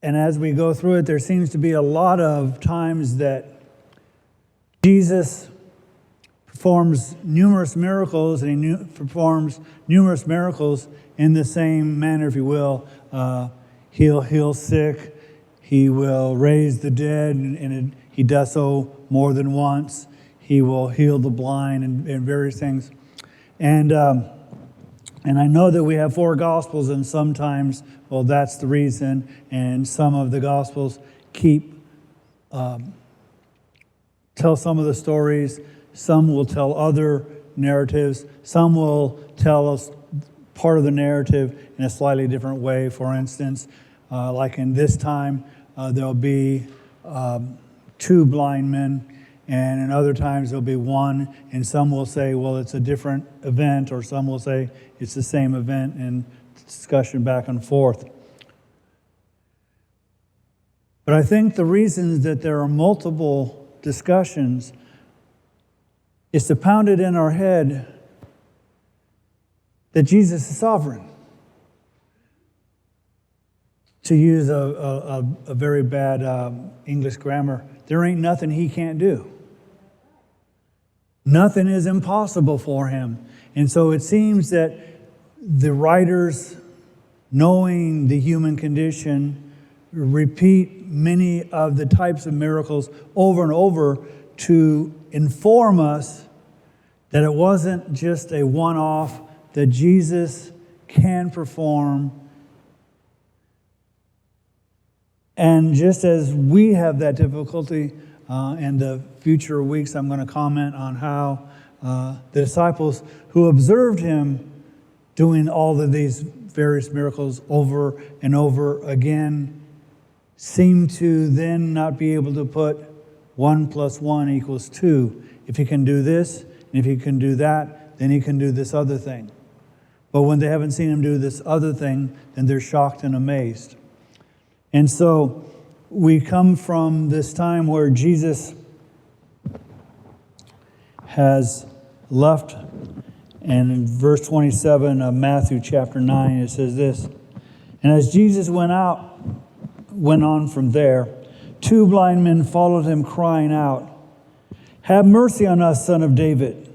And as we go through it, there seems to be a lot of times that Jesus performs numerous miracles, and he performs numerous miracles in the same manner, if you will. He'll heal sick, he will raise the dead, and he does so more than once. He will heal the blind and various things. And I know that we have 4 Gospels, and sometimes, well, that's the reason. And some of the Gospels tell some of the stories. Some will tell other narratives. Some will tell us part of the narrative in a slightly different way. For instance, like in this time, there'll be 2 blind men, and in other times there'll be 1, and some will say, well, it's a different event, or some will say it's the same event, and discussion back and forth. But I think the reasons that there are multiple discussions is to pound it in our head that Jesus is sovereign. To use a very bad English grammar, there ain't nothing he can't do. Nothing is impossible for him. And so it seems that the writers, knowing the human condition, repeat many of the types of miracles over and over to inform us that it wasn't just a one-off, that Jesus can perform. And just as we have that difficulty, in the future weeks I'm going to comment on how the disciples who observed him doing all of these various miracles over and over again seem to then not be able to put 1 + 1 = 2. If he can do this, and if he can do that, then he can do this other thing. But when they haven't seen him do this other thing, then they're shocked and amazed. And so we come from this time where Jesus has left, and in verse 27 of Matthew chapter 9, it says this, "And as Jesus went on from there, 2 blind men followed him, crying out, 'Have mercy on us, Son of David.'"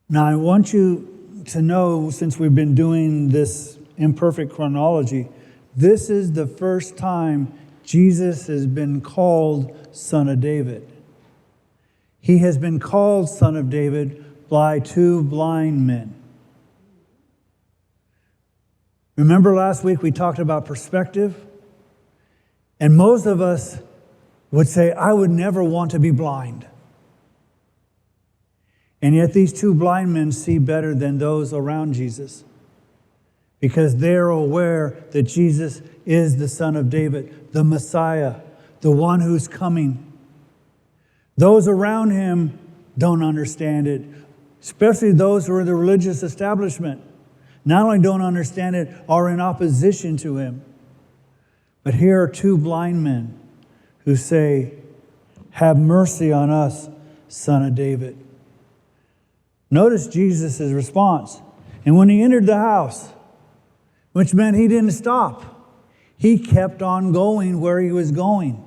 Now, I want you to know, since we've been doing this imperfect chronology, this is the first time Jesus has been called Son of David. He has been called Son of David by 2 blind men. Remember last week we talked about perspective? And most of us would say, I would never want to be blind. And yet these 2 blind men see better than those around Jesus, because they're aware that Jesus is the Son of David, the Messiah, the one who's coming. Those around him don't understand it, especially those who are in the religious establishment. Not only don't understand it, are in opposition to him. But here are 2 blind men who say, "Have mercy on us, Son of David." Notice Jesus' response. "And when he entered the house," which meant he didn't stop. He kept on going where he was going.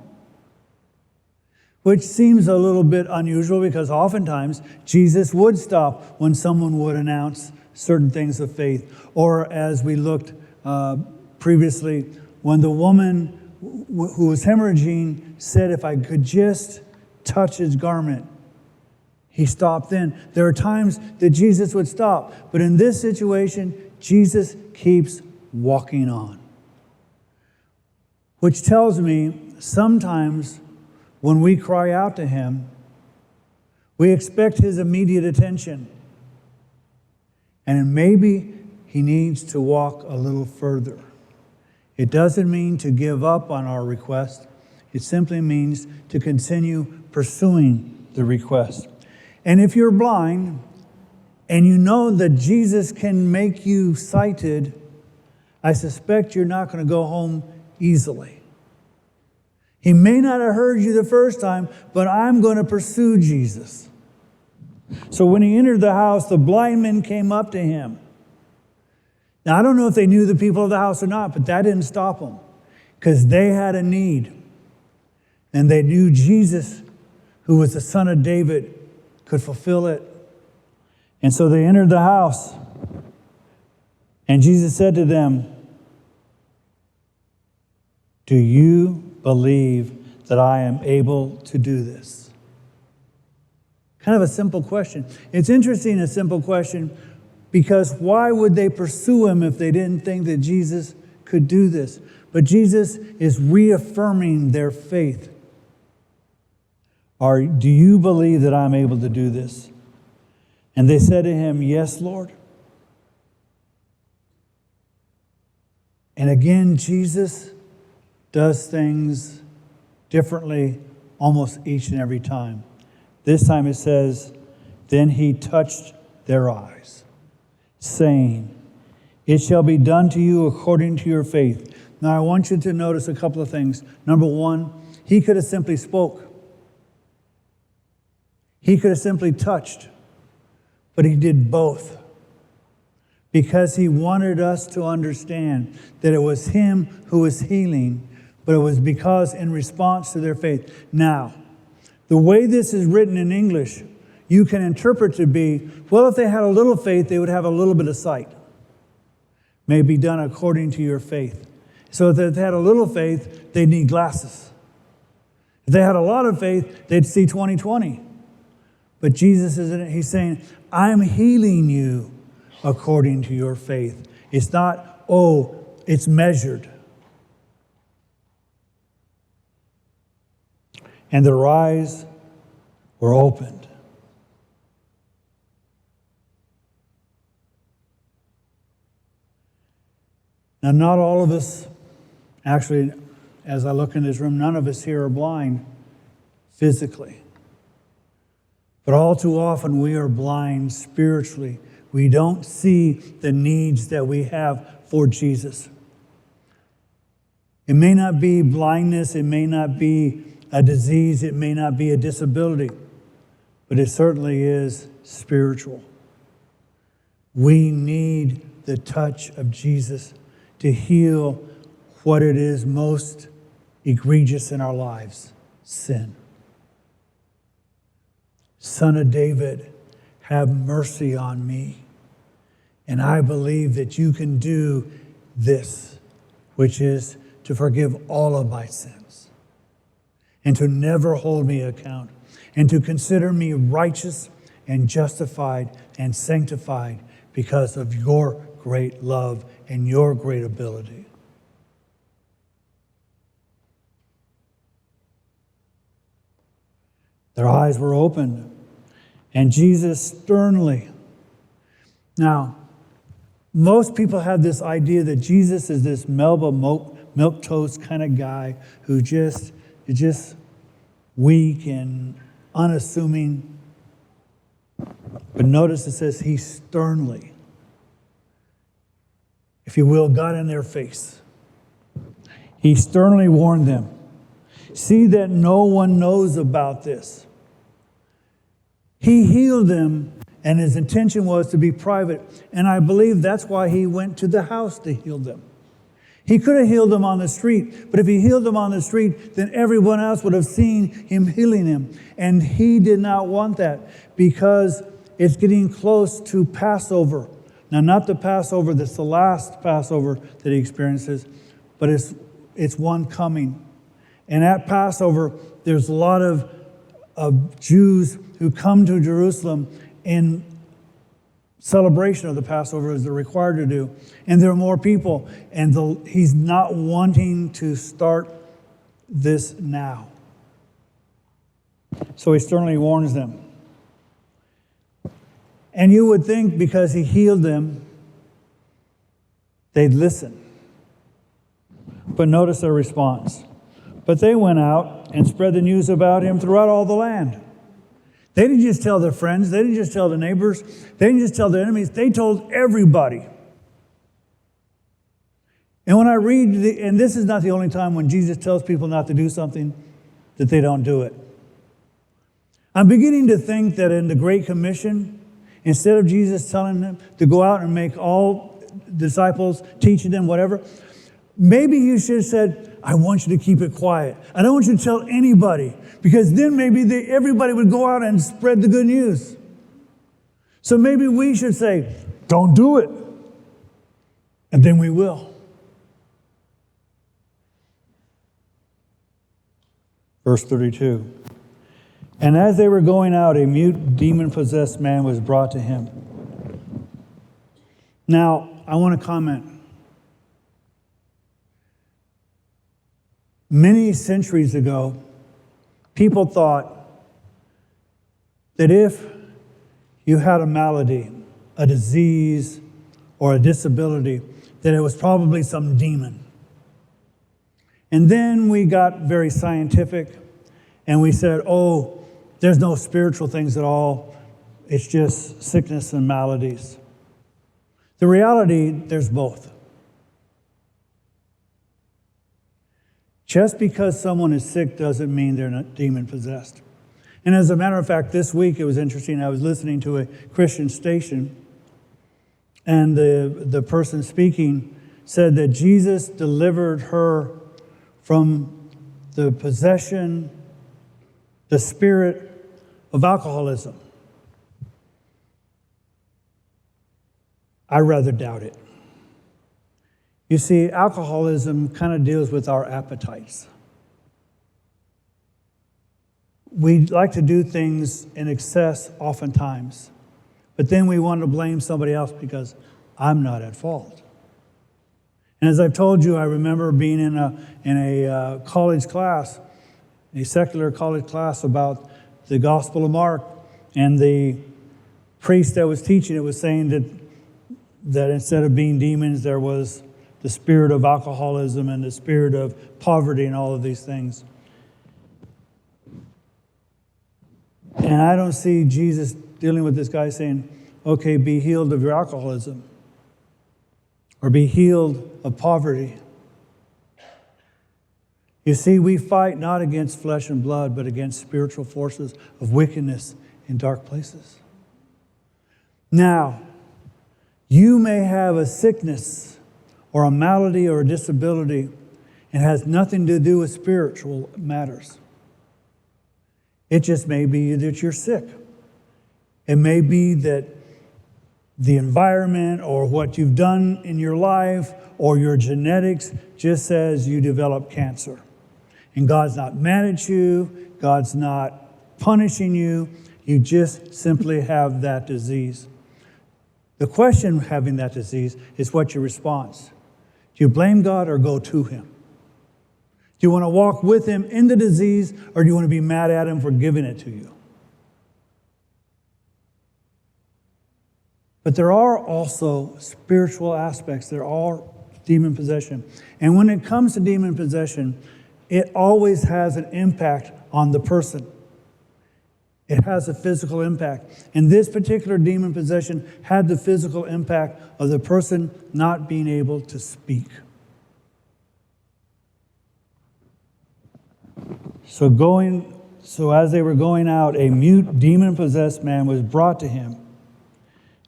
Which seems a little bit unusual, because oftentimes Jesus would stop when someone would announce certain things of faith. Or as we looked previously, when the woman who was hemorrhaging said, "If I could just touch his garment," he stopped then. There are times that Jesus would stop. But in this situation, Jesus keeps walking on. Which tells me sometimes when we cry out to him, we expect his immediate attention. And maybe he needs to walk a little further. It doesn't mean to give up on our request. It simply means to continue pursuing the request. And if you're blind and you know that Jesus can make you sighted, I suspect you're not going to go home easily. He may not have heard you the first time, but I'm going to pursue Jesus. So when he entered the house, the blind men came up to him. Now, I don't know if they knew the people of the house or not, but that didn't stop them because they had a need. And they knew Jesus, who was the son of David, could fulfill it. And so they entered the house. And Jesus said to them, "Do you believe that I am able to do this?" Kind of a simple question. It's interesting, a simple question, because why would they pursue him if they didn't think that Jesus could do this? But Jesus is reaffirming their faith. Do you believe that I'm able to do this? And they said to him, "Yes, Lord." And again, Jesus does things differently almost each and every time. This time it says, "Then he touched their eyes, saying, 'It shall be done to you according to your faith.'" Now I want you to notice a couple of things. Number one, he could have simply spoke. He could have simply touched, but he did both because he wanted us to understand that it was him who was healing, but it was because in response to their faith. Now, the way this is written in English, you can interpret to be, well, if they had a little faith, they would have a little bit of sight. May be done according to your faith. So if they had a little faith, they'd need glasses. If they had a lot of faith, they'd see 20/20. But Jesus he's saying, "I'm healing you according to your faith." It's not, it's measured. And their eyes were opened. Now, not all of us, actually, as I look in this room, none of us here are blind physically. But all too often we are blind spiritually. We don't see the needs that we have for Jesus. It may not be blindness, it may not be a disease, it may not be a disability, but it certainly is spiritual. We need the touch of Jesus to heal what it is most egregious in our lives: sin. Son of David, have mercy on me. And I believe that you can do this, which is to forgive all of my sins and to never hold me account and to consider me righteous and justified and sanctified because of your great love and your great ability. Their eyes were opened, and Jesus sternly. Now, most people have this idea that Jesus is this Melba milquetoast kind of guy who is just weak and unassuming. But notice it says he sternly, if you will, got in their face. He sternly warned them. See that no one knows about this. He healed them, and his intention was to be private. And I believe that's why he went to the house to heal them. He could have healed them on the street, but if he healed them on the street, then everyone else would have seen him healing him. And he did not want that because it's getting close to Passover. Now, not the Passover that's the last Passover that he experiences, but it's one coming. And at Passover, there's a lot of Jews who come to Jerusalem in celebration of the Passover, as they're required to do. And there are more people. And he's not wanting to start this now. So he sternly warns them. And you would think because he healed them, they'd listen. But notice their response. But they went out and spread the news about him throughout all the land. They didn't just tell their friends. They didn't just tell the neighbors. They didn't just tell their enemies. They told everybody. And when I read, and this is not the only time when Jesus tells people not to do something, that they don't do it. I'm beginning to think that in the Great Commission, instead of Jesus telling them to go out and make all disciples, teaching them, whatever. Maybe you should have said, I want you to keep it quiet. I don't want you to tell anybody, because then maybe everybody would go out and spread the good news. So maybe we should say, don't do it. And then we will. Verse 32. And as they were going out, a mute, demon-possessed man was brought to him. Now, I want to comment. Many centuries ago, people thought that if you had a malady, a disease, or a disability, that it was probably some demon. And then we got very scientific, and we said, oh, there's no spiritual things at all. It's just sickness and maladies. The reality, there's both. Just because someone is sick doesn't mean they're not demon-possessed. And as a matter of fact, this week it was interesting. I was listening to a Christian station, and the person speaking said that Jesus delivered her from the possession, the spirit of alcoholism. I rather doubt it. You see, alcoholism kind of deals with our appetites. We like to do things in excess oftentimes, but then we want to blame somebody else because I'm not at fault. And as I've told you, I remember being in a college class, a secular college class about the Gospel of Mark, and the priest that was teaching it was saying that instead of being demons, there was the spirit of alcoholism and the spirit of poverty and all of these things. And I don't see Jesus dealing with this guy saying, okay, be healed of your alcoholism, or be healed of poverty. You see, we fight not against flesh and blood, but against spiritual forces of wickedness in dark places. Now, you may have a sickness or a malady or a disability, and has nothing to do with spiritual matters. It just may be that you're sick. It may be that the environment or what you've done in your life or your genetics just says you develop cancer. And God's not mad at you. God's not punishing you. You just simply have that disease. The question of having that disease is what's your response? Do you blame God or go to Him? Do you want to walk with Him in the disease, or do you want to be mad at Him for giving it to you? But there are also spiritual aspects. There are demon possession. And when it comes to demon possession, it always has an impact on the person. It has a physical impact. And this particular demon possession had the physical impact of the person not being able to speak. So as they were going out, a mute demon-possessed man was brought to him.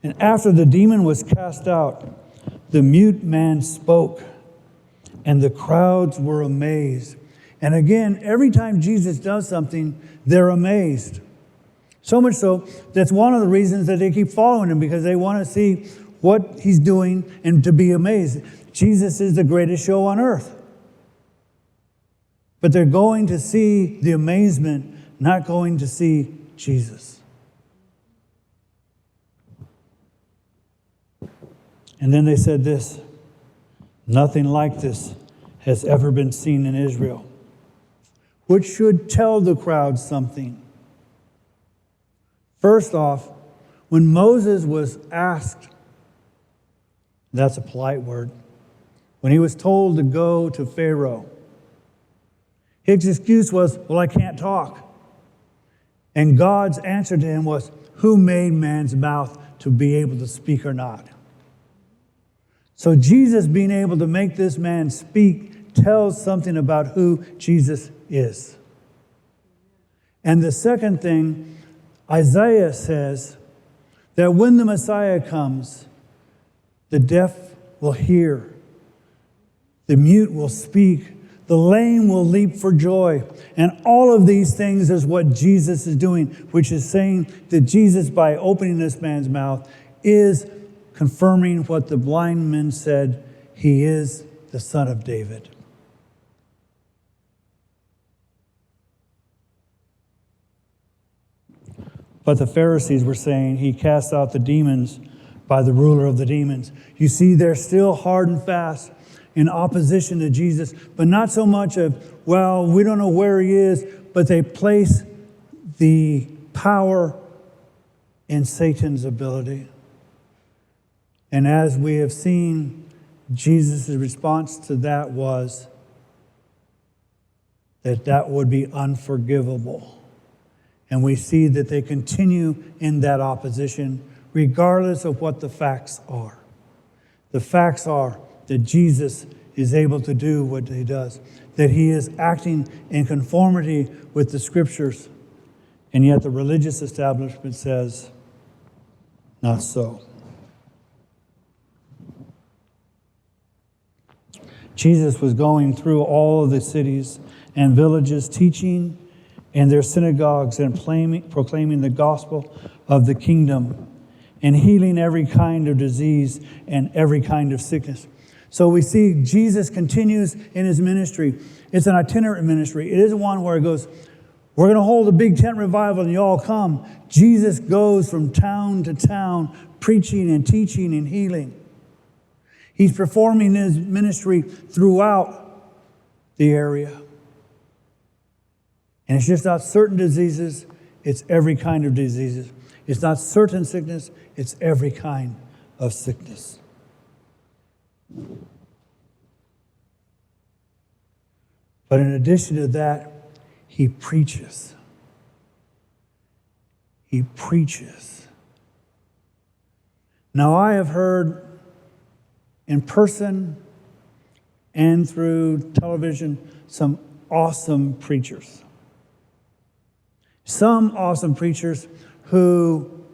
And after the demon was cast out, the mute man spoke, and the crowds were amazed. And again, every time Jesus does something, they're amazed. So much so, that's one of the reasons that they keep following him, because they want to see what he's doing and to be amazed. Jesus is the greatest show on earth. But they're going to see the amazement, not going to see Jesus. And then they said this, nothing like this has ever been seen in Israel, which should tell the crowd something. First off, when Moses was asked, that's a polite word, when he was told to go to Pharaoh, his excuse was, well, I can't talk. And God's answer to him was, who made man's mouth to be able to speak or not? So Jesus being able to make this man speak tells something about who Jesus is. And the second thing, Isaiah says that when the Messiah comes, the deaf will hear. The mute will speak. The lame will leap for joy. And all of these things is what Jesus is doing, which is saying that Jesus, by opening this man's mouth, is confirming what the blind men said. He is the Son of David. But the Pharisees were saying he cast out the demons by the ruler of the demons. You see, they're still hard and fast in opposition to Jesus, but not so much of, well, we don't know where he is, but they place the power in Satan's ability. And as we have seen, Jesus' response to that was that would be unforgivable. And we see that they continue in that opposition, regardless of what the facts are. The facts are that Jesus is able to do what he does, that he is acting in conformity with the Scriptures, and yet the religious establishment says, not so. Jesus was going through all of the cities and villages, teaching in their synagogues and proclaiming the gospel of the kingdom and healing every kind of disease and every kind of sickness. So we see Jesus continues in his ministry. It's an itinerant ministry. It isn't one where he goes, we're going to hold a big tent revival and you all come. Jesus goes from town to town, preaching and teaching and healing. He's performing his ministry throughout the area. And it's just not certain diseases, it's every kind of diseases. It's not certain sickness, it's every kind of sickness. But in addition to that, he preaches. He preaches. Now, I have heard in person and through television some awesome preachers. Some awesome preachers who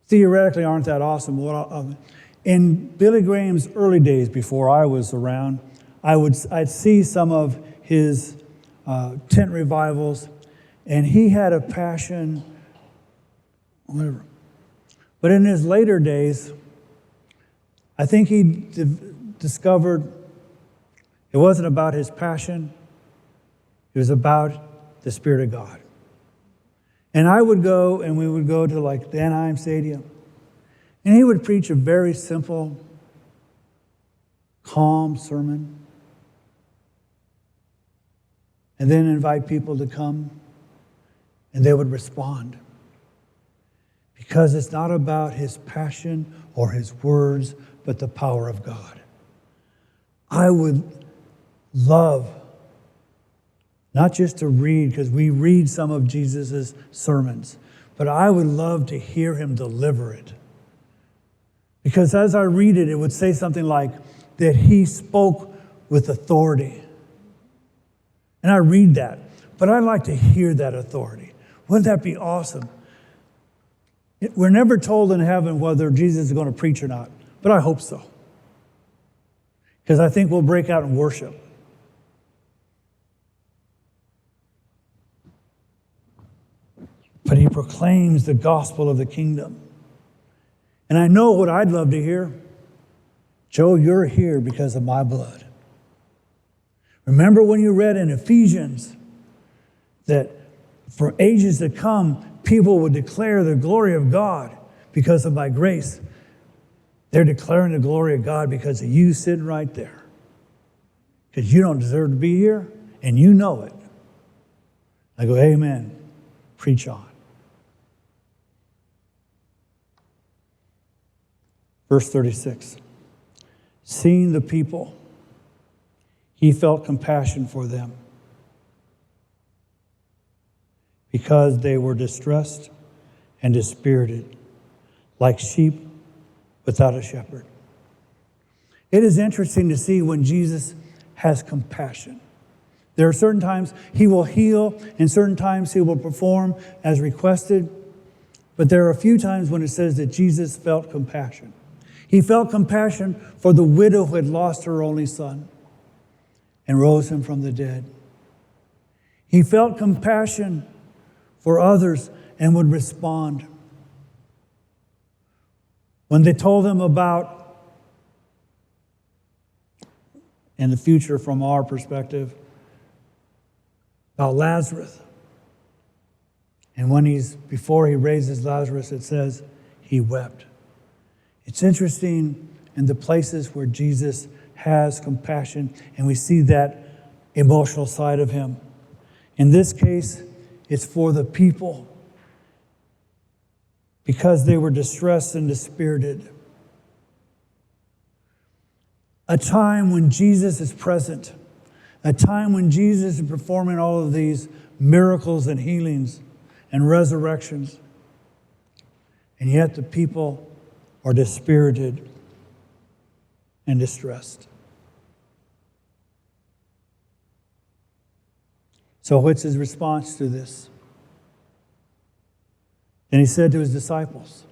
theoretically aren't that awesome. In Billy Graham's early days, before I was around, I'd see some of his tent revivals, and he had a passion, whatever. But in his later days, I think he discovered it wasn't about his passion, it was about the Spirit of God. And I would go, and we would go to like the Anaheim Stadium, and he would preach a very simple, calm sermon, and then invite people to come, and they would respond. Because it's not about his passion or his words, but the power of God. I would love not just to read, because we read some of Jesus' sermons, but I would love to hear him deliver it. Because as I read it, it would say something like that he spoke with authority. And I read that, but I'd like to hear that authority. Wouldn't that be awesome? We're never told in heaven whether Jesus is going to preach or not, but I hope so. Because I think we'll break out in worship. But he proclaims the gospel of the kingdom. And I know what I'd love to hear. Joe, you're here because of my blood. Remember when you read in Ephesians that for ages to come, people would declare the glory of God because of my grace. They're declaring the glory of God because of you sitting right there. Because you don't deserve to be here, and you know it. I go, amen. Preach on. Verse 36. Seeing the people, he felt compassion for them because they were distressed and dispirited, like sheep without a shepherd. It is interesting to see when Jesus has compassion. There are certain times he will heal, and certain times he will perform as requested. But there are a few times when it says that Jesus felt compassion. He felt compassion for the widow who had lost her only son and rose him from the dead. He felt compassion for others and would respond. When they told him about, in the future from our perspective, about Lazarus, and before he raises Lazarus, it says he wept. It's interesting in the places where Jesus has compassion, and we see that emotional side of him. In this case, it's for the people because they were distressed and dispirited. A time when Jesus is present, a time when Jesus is performing all of these miracles and healings and resurrections, and yet the people are dispirited and distressed. So what's his response to this? And he said to his disciples,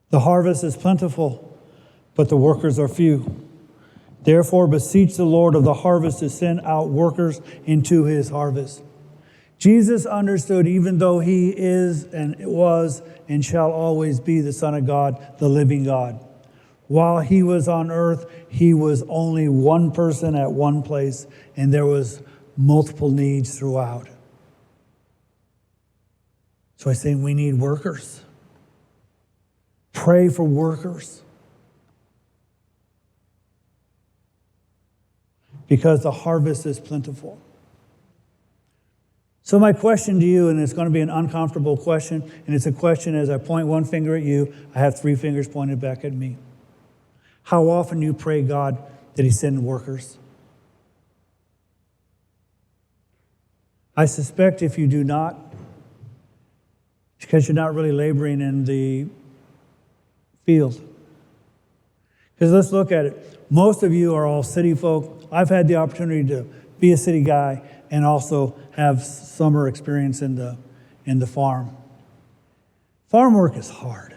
"The harvest is plentiful, but the workers are few. Therefore beseech the Lord of the harvest to send out workers into his harvest." Jesus understood, even though he is and was and shall always be the Son of God, the living God. While he was on earth, he was only one person at one place, and there was multiple needs throughout. So I say we need workers. Pray for workers. Because the harvest is plentiful. So my question to you, and it's going to be an uncomfortable question, and it's a question as I point one finger at you, I have three fingers pointed back at me. How often do you pray God that he send workers? I suspect if you do not, it's because you're not really laboring in the field. Because let's look at it. Most of you are all city folk. I've had the opportunity to be a city guy and also have summer experience in the farm. Farm work is hard,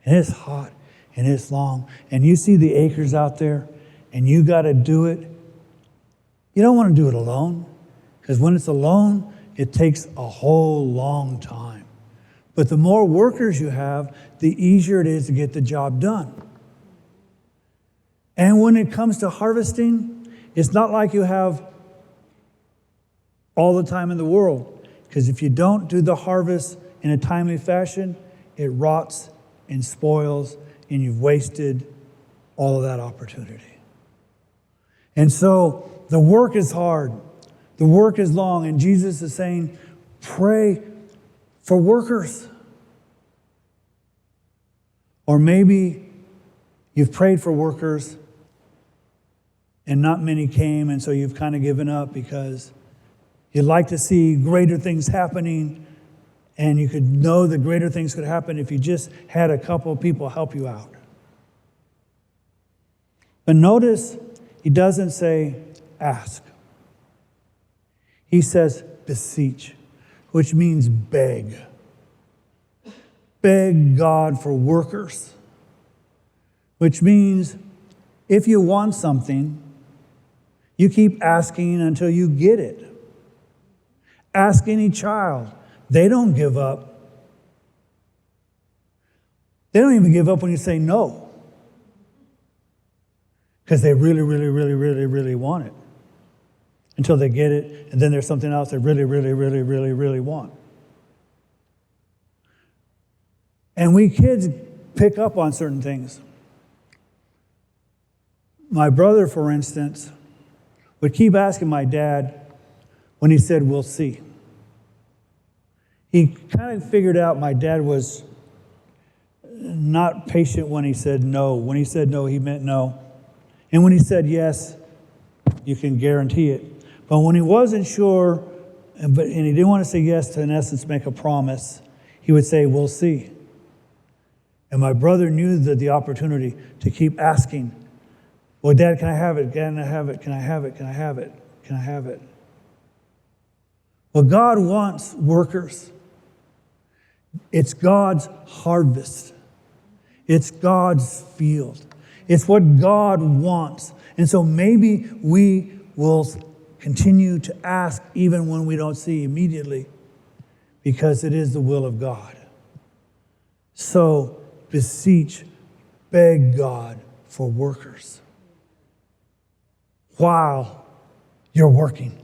and it's hot, and it's long, and you see the acres out there, and you got to do it. You don't want to do it alone, because when it's alone, it takes a whole long time. But the more workers you have, the easier it is to get the job done. And when it comes to harvesting, it's not like you have all the time in the world. Because if you don't do the harvest in a timely fashion, it rots and spoils, and you've wasted all of that opportunity. And so the work is hard. The work is long. And Jesus is saying, pray for workers. Or maybe you've prayed for workers and not many came, and so you've kind of given up because you'd like to see greater things happening, and you could know that greater things could happen if you just had a couple of people help you out. But notice, he doesn't say ask. He says beseech, which means beg. Beg God for workers, which means if you want something, you keep asking until you get it. Ask any child. They don't give up. They don't even give up when you say no. Because they really, really, really, really, really want it. Until they get it, and then there's something else they really, really, really, really, really want. And we kids pick up on certain things. My brother, for instance, would keep asking my dad when he said, "We'll see." He kind of figured out my dad was not patient when he said no. When he said no, he meant no. And when he said yes, you can guarantee it. But when he wasn't sure, and he didn't want to say yes to, in essence, make a promise, he would say, "We'll see." And my brother knew that the opportunity to keep asking, "Well, Dad, can I have it? Can I have it? Can I have it? Can I have it? Can I have it?" Well, God wants workers. It's God's harvest. It's God's field. It's what God wants. And so maybe we will continue to ask even when we don't see immediately, because it is the will of God. So beseech, beg God for workers while you're working.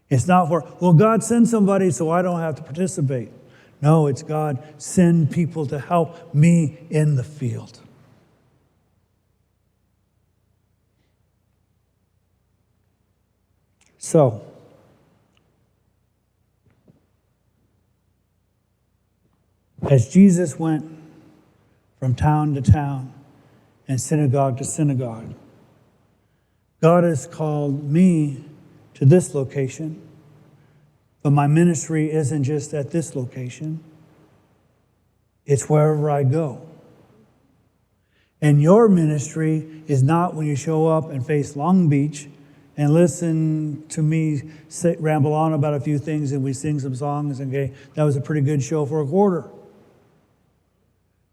It's not for, well, God send somebody so I don't have to participate. No, it's God, send people to help me in the field. So, as Jesus went from town to town and synagogue to synagogue, God has called me to this location, but my ministry isn't just at this location. It's wherever I go. And your ministry is not when you show up and face Long Beach and listen to me ramble on about a few things and we sing some songs and okay, that was a pretty good show for a quarter.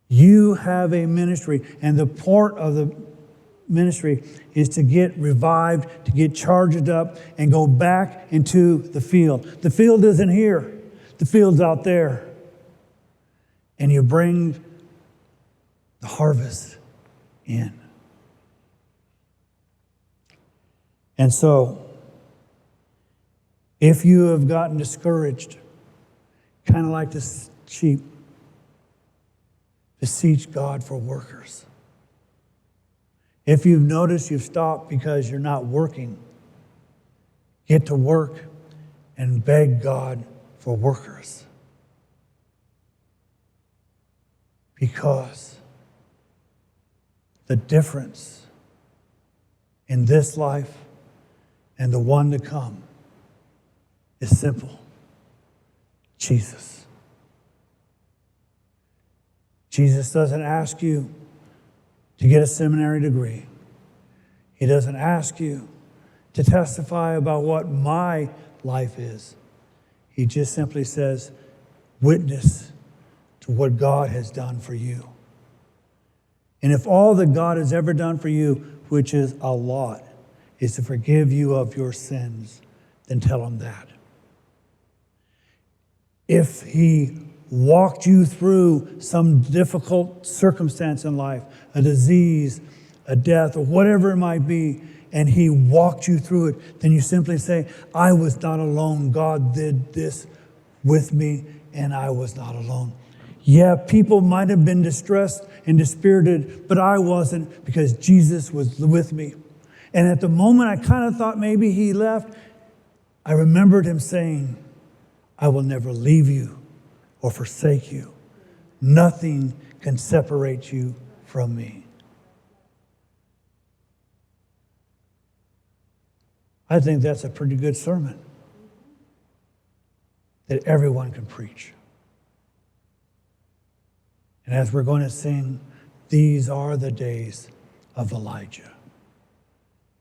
You have a ministry, and the part of the ministry is to get revived, to get charged up, and go back into the field. The field isn't here. The field's out there. And you bring the harvest in. And so, if you have gotten discouraged, kind of like this sheep, beseech God for workers. If you've noticed you've stopped because you're not working, get to work and beg God for workers. Because the difference in this life and the one to come is simple. Jesus. Jesus doesn't ask you to get a seminary degree. He doesn't ask you to testify about what my life is. He just simply says, witness to what God has done for you. And if all that God has ever done for you, which is a lot, is to forgive you of your sins, then tell him that. If he walked you through some difficult circumstance in life, a disease, a death, or whatever it might be, and he walked you through it, then you simply say, I was not alone. God did this with me, and I was not alone. Yeah, people might have been distressed and dispirited, but I wasn't, because Jesus was with me. And at the moment I kind of thought maybe he left, I remembered him saying, I will never leave you or forsake you. Nothing can separate you from me. I think that's a pretty good sermon that everyone can preach. And as we're going to sing, these are the days of Elijah.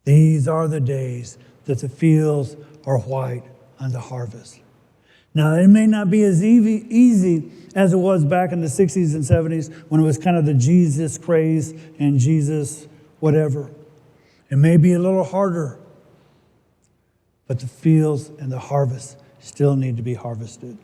These are the days that the fields are white and the harvest. Now, it may not be as easy as it was back in the 60s and 70s when it was kind of the Jesus craze and Jesus whatever. It may be a little harder, but the fields and the harvest still need to be harvested.